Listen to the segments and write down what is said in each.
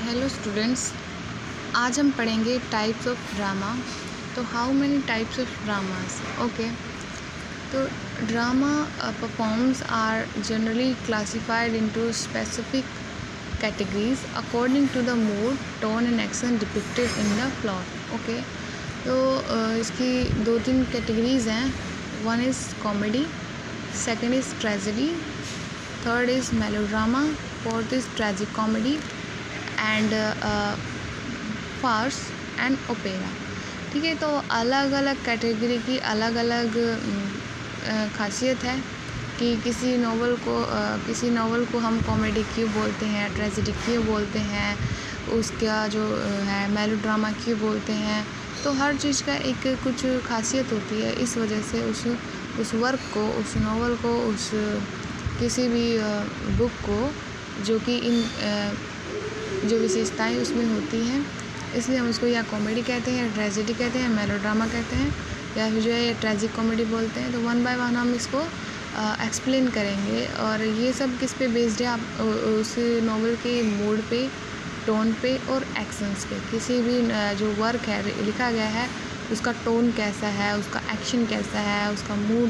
Hello students, आज हम पढ़ेंगे टाइप्स ऑफ ड्रामा। तो how many types of dramas? Okay, तो drama performs are generally classified into specific categories according to the mood, tone and action depicted in the plot. Okay, तो इसकी दो तीन categories हैं. One is comedy, second is tragedy, third is melodrama, fourth is tragic comedy and farce and opera. ठीक है, तो अलग अलग कैटेगरी की अलग अलग खासियत है कि किसी नॉवल को हम कॉमेडी क्यों बोलते हैं, ट्रेजेडी क्यों बोलते हैं, उसका जो है मेलोड्रामा क्यों बोलते हैं. तो हर चीज़ का एक कुछ खासियत होती है. इस वजह से उस वर्क को, उस नॉवल को, उस किसी भी बुक को जो कि जो विशेषताएं उसमें होती हैं, इसलिए हम उसको या कॉमेडी कहते हैं, ट्रेजेडी कहते हैं, मेलोड्रामा कहते हैं, या फिर जो है ट्रेजिक कॉमेडी बोलते हैं. तो वन बाय वन हम इसको एक्सप्लेन करेंगे. और ये सब किस पे बेस्ड है? आप उस नॉवल के मूड पे, टोन पे और एक्शंस पे. किसी भी जो वर्क है लिखा गया है उसका टोन कैसा है, उसका एक्शन कैसा है, उसका मूड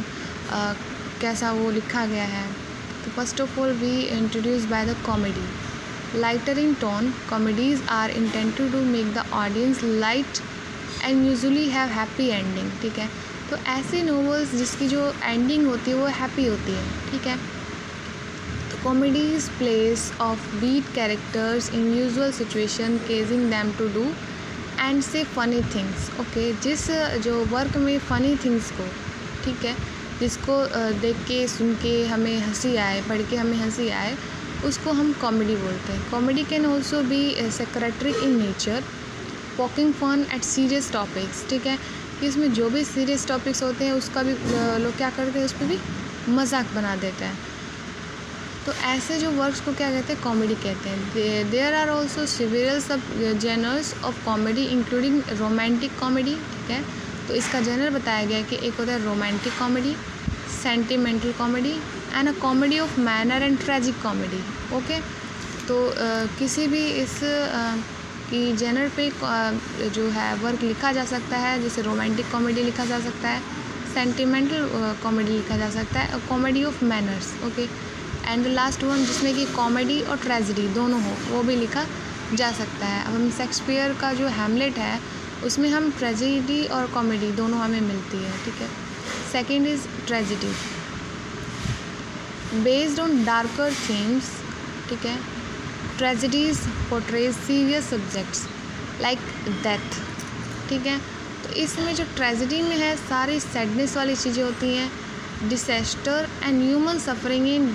कैसा वो लिखा गया है. तो first of all we introduce by the comedy. Lighter in tone, comedies are intended to make the audience light and usually have happy ending. ठीक है, तो ऐसे नॉवेल्स जिसकी जो एंडिंग होती है वो हैप्पी होती है. ठीक है, तो comedies place of beat characters in usual situation causing them to do and say funny things. Okay, जिस जो वर्क में फ़नी थिंग्स को, ठीक है, जिसको देख के सुन के हमें हंसी आए, पढ़ के हमें हंसी आए, उसको हम कॉमेडी बोलते हैं. Comedy can also be satirical in nature, poking fun at serious topics. ठीक है, कि इसमें जो भी सीरियस टॉपिक्स होते हैं उसका भी लोग क्या करते हैं, उस पर भी मजाक बना देते हैं. तो ऐसे जो वर्क्स को क्या कहते हैं, कॉमेडी कहते हैं. देयर आर ऑल्सो सिविरल सब genres of comedy including romantic comedy. ठीक है, तो इसका जेनर बताया गया है कि एक होता है romantic comedy, sentimental comedy and a comedy of manner and tragic comedy. Okay, तो किसी भी इस कि जेनर पे जो है वर्क लिखा जा सकता है. जैसे रोमांटिक कॉमेडी लिखा जा सकता है, सेंटिमेंटल कॉमेडी लिखा जा सकता है, comedy of manners. Okay, and the last one जिसमें कि कॉमेडी और ट्रेजेडी दोनों हो, वो भी लिखा जा सकता है. अब हम शेक्सपियर का जो हैमलेट है उसमें हम ट्रेजेडी और कॉमेडी दोनों हमें मिलती है. ठीक है, second is tragedy based on darker themes. ठीक है, tragedies portrays serious subjects like death. ठीक है, तो इसमें जो ट्रेजेडी में है सारी सैडनेस वाली चीज़ें होती हैं, disaster and human suffering in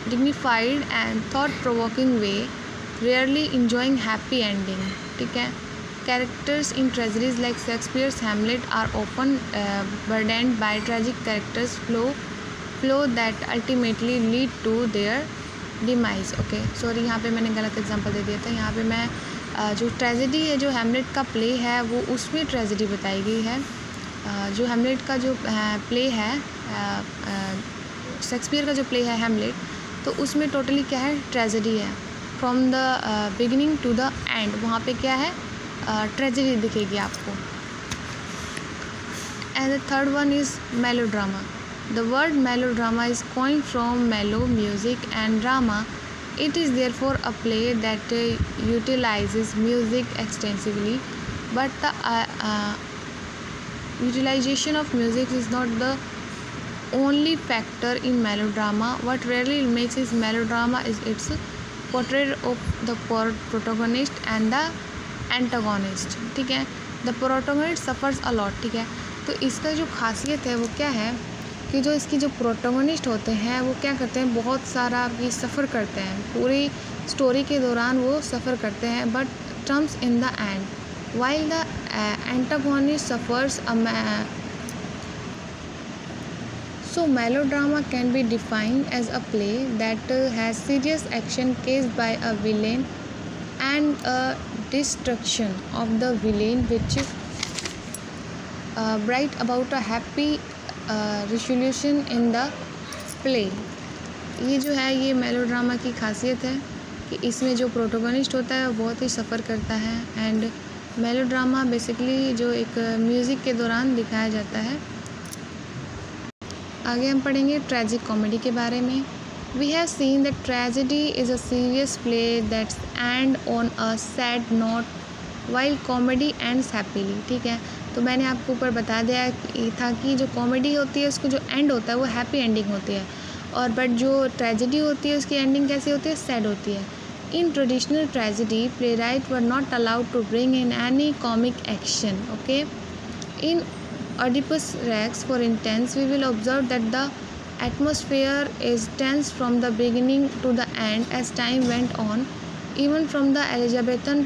dignified and thought provoking way, rarely enjoying happy ending. ठीक है, characters in tragedies like Shakespeare's Hamlet are often burdened by tragic characters flow that ultimately lead to their demise. Okay, sorry, यहाँ पे मैंने गलत example दे दिया था. यहाँ पे मैं जो ट्रेजेडी है, जो हैमलेट का प्ले है, वो उसमें ट्रेजेडी बताई गई है. जो हैमलेट का जो प्ले है, शेक्सपियर का जो प्ले है हैमलेट, तो उसमें टोटली क्या है, ट्रेजेडी है. From the beginning to the end वहाँ पे क्या है, ट्रेजेडी दिखेगी आपको. And the third one is melodrama. The word melodrama is coined from mellow music and drama. It is therefore a play that utilizes music extensively, but the utilization of music is not the only factor in melodrama. What really makes is melodrama is its portrayal of the protagonist and the antagonist. ठीक है, the protagonist suffers a lot. ठीक है, तो इसका जो खासियत है वो क्या है कि जो इसकी जो प्रोटोगोनिस्ट होते हैं वो क्या करते हैं, बहुत सारा ये सफ़र करते हैं, पूरी स्टोरी के दौरान वो सफ़र करते हैं, but terms in the end while the antagonist suffers So melodrama can be defined as a play that has serious action caused by a villain and a destruction of the villain which brought about a happy resolution in the play. ये जो है ये melodrama की खासियत है कि इसमें जो प्रोटोगनिस्ट होता है वो बहुत ही सफ़र करता है। एंड मेलोड्रामा बेसिकली जो एक म्यूज़िक के दौरान दिखाया जाता है। आगे हम पढ़ेंगे ट्रेजिक कॉमेडी के बारे में। We have seen that tragedy is a serious play that's end on a sad note while comedy ends happily. ठीक है, तो मैंने आपको ऊपर बता दिया था कि जो कॉमेडी होती है उसको जो एंड होता है वो हैप्पी एंडिंग होती है, और बट जो ट्रेजेडी होती है उसकी एंडिंग कैसी होती है, सैड होती है। In traditional tragedy playwright were not allowed to bring in any comic action. Okay, in Oedipus Rex, for instance, we will observe that the atmosphere is tense from the beginning to the end as time went on. Even from the Elizabethan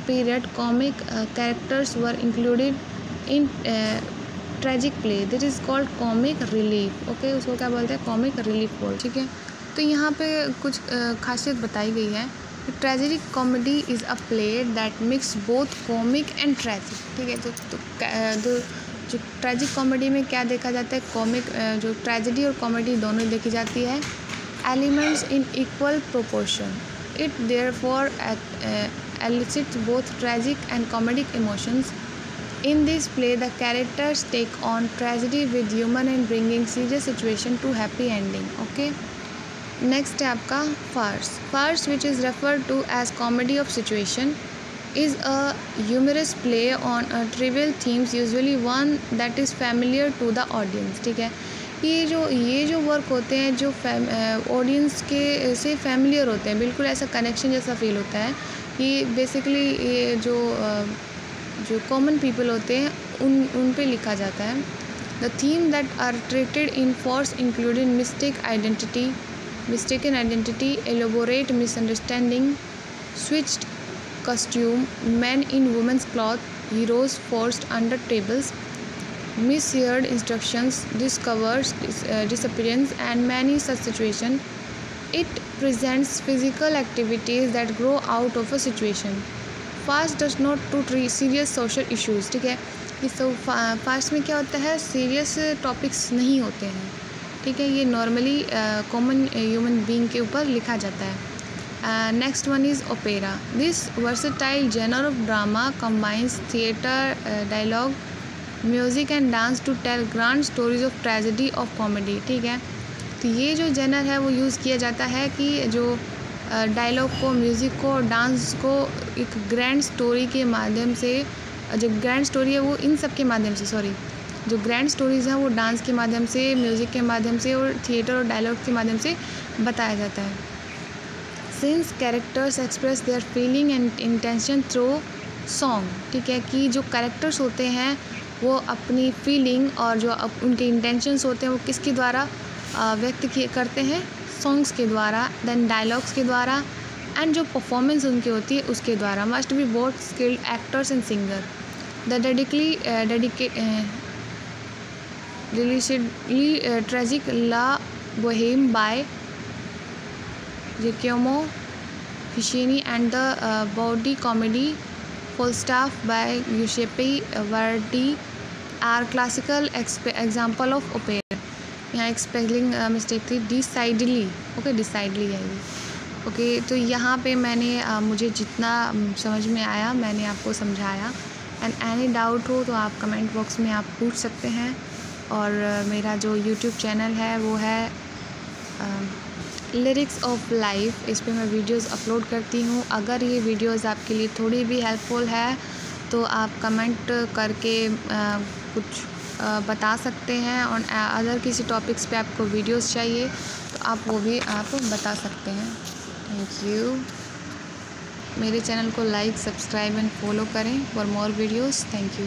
period, comic characters were included in tragic play. This is called comic relief. Okay, उसको क्या बोलते हैं, comic relief बोल। ठीक है, तो यहाँ पे कुछ खासियत बताई गई है। Tragic comedy is a play that mix both comic and tragic. ठीक है, तो जो ट्रेजिक कॉमेडी में क्या देखा जाता है, कॉमिक जो ट्रेजेडी और कॉमेडी दोनों देखी जाती है, elements in equal proportion. It therefore elicits both tragic and comedic emotions. In this play, the characters take on tragedy with humor and bringing serious situation to happy ending. Okay. Next है आपका farce. Farce, which is referred to as comedy of situation, is a humorous play on a trivial themes, usually one that is familiar to the audience. ठीक है, ये जो work होते हैं जो audience के से फैमिलियर होते हैं, बिल्कुल ऐसा कनेक्शन जैसा फील होता है कि बेसिकली ये जो कॉमन पीपल होते हैं उन पे लिखा जाता है। The theme that are treated in farce including mistaken identity, elaborate misunderstanding, switched costume, men in women's cloth, heroes forced under tables, misheard instructions, discovers disappearance, and many such situations. It presents physical activities that grow out of a situation. Farce does not to treat serious social issues. ठीक है, इस फार्स में क्या होता है, serious topics नहीं होते हैं। ठीक है, ये नॉर्मली कॉमन ह्यूमन बीइंग के ऊपर लिखा जाता है। Next one is opera. This versatile genre of drama combines theatre, dialogue, music and dance to tell grand stories of tragedy of comedy. ठीक है, तो ये जो genre है वो यूज़ किया जाता है कि जो डायलॉग को, म्यूज़िक को और डांस को एक ग्रैंड स्टोरी के माध्यम से, जो ग्रैंड स्टोरी है वो इन सब के माध्यम से, जो ग्रैंड स्टोरीज़ हैं वो डांस के माध्यम से, म्यूज़िक के माध्यम से और थिएटर और डायलॉग के माध्यम से बताया जाता है। Since characters express their feeling and intention through song. ठीक है, कि जो कैरेक्टर्स होते हैं वो अपनी फीलिंग और जो उनके इंटेंशंस होते हैं वो किसके द्वारा व्यक्त करते हैं, सॉन्ग्स के द्वारा, देन डायलॉग्स के द्वारा, एंड जो परफॉर्मेंस उनकी होती है उसके द्वारा। Must be both skilled actors and singer. The dedicatedly tragic La Boheme by Giacomo Puccini and the body comedy Falstaff by Giuseppe Verdi are classical example of opera. यहाँ एक स्पेलिंग मिस्टेक थी, डिसाइडली। Okay, डिसाइडली है ये। Okay, तो यहाँ पे मैंने मुझे जितना समझ में आया मैंने आपको समझाया। एंड एनी डाउट हो तो आप कमेंट बॉक्स में आप पूछ सकते हैं। और मेरा जो यूट्यूब चैनल है वो है लिरिक्स ऑफ लाइफ, इस पे मैं वीडियोस अपलोड करती हूँ। अगर ये वीडियोस आपके लिए थोड़ी भी हेल्पफुल है तो आप कमेंट करके कुछ बता सकते हैं। और अगर किसी टॉपिक्स पे आपको वीडियोस चाहिए तो आप वो भी आप बता सकते हैं। Thank you. मेरे चैनल को लाइक, सब्सक्राइब एंड फॉलो करें for more videos. Thank you.